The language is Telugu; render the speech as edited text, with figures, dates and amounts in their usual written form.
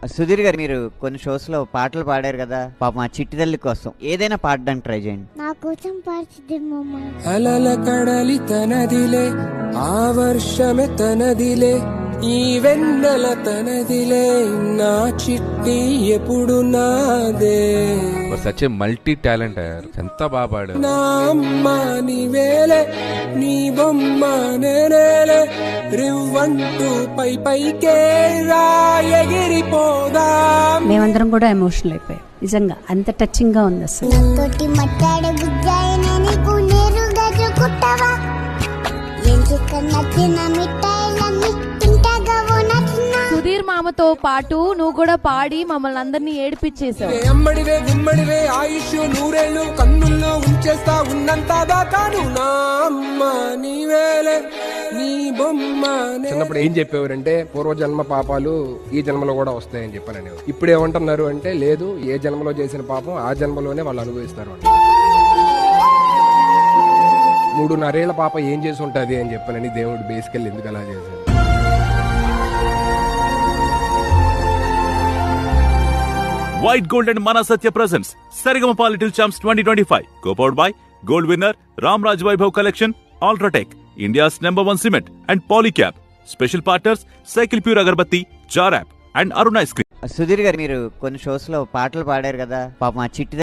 సుధీర్ గారు, మీరు కొన్ని షోస్ లో పాటలు పాడారు కదా, పాప మా చిట్టి తల్లి కోసం ఏదైనా పాడడానికి ట్రై చేయండి. నా కోసం పాడుతుంది మమ్మ. అలల కడలి తనదిలే, ఆ వర్షమే తనదిలే, ఈ వెన్నెల తనదిలే, నా చిట్టి ఎప్పుడు నాదే. Such a multi talenter. ఎంత బాగా పాడారు. నా అమ్మ నీవేలే, నీ బొమ్మ నేనేలే, రివ్వంటూ పై పైకే రా ఎగిరిపోదా. మేమందరం కూడా ఎమోషనల్ అయిపోయాం. నిజంగా అంత టచింగ్ గా ఉంది అసలు. తోటి మట్టాడే బుజ్జాయిన నీకు నేరుగా కుట్టవా, ఎంచుక నచ్చిన మిఠాయిలన్నీ తింటాగా నచ్చిన. సుధీర్ మామతో పాటు నువ్వు కూడా పాడి మమ్మల్ని అందరినీ ఏడిపించేసావు. అమ్మడివే గుమ్మడివే ఆయుష్ నూరేళ్ళు కన్నుల్లో ఉంచేస్తా ఉన్నంత దాకాను. నా అమ్మ నీవేలే, నీ బొమ్మ. చిన్నప్పుడు ఏం చెప్పేవారంటే పూర్వజన్మ పాపాలు ఈ జన్మలో కూడా వస్తాయని చెప్పారని. ఇప్పుడు ఏమంటున్నారు అంటే లేదు, ఏ జన్మలో చేసిన పాపం ఆ జన్మలోనే వాళ్ళు అనుభవిస్తారు అని. 3.5 ఏళ్ల పాప ఏం చేసి ఉంటది అని చెప్పానని దేవుడు బేసికల్ ఎందుకు అలా చేశాడు. White Gold and Mana Satya presents Saregama Little Champs 2025. Co-powered by Gold winner Ramraj Vaibhav Collection, Ultratech, India's #1 cement, and Polycab. Special partners Cycle Pure Agarbatti, Jar App, and Aruna Ice Cream. Sudheer గారు, మీరు కొన్ని షోస్ లో పాటలు పాడారు కదా, పాప మా చిట్టి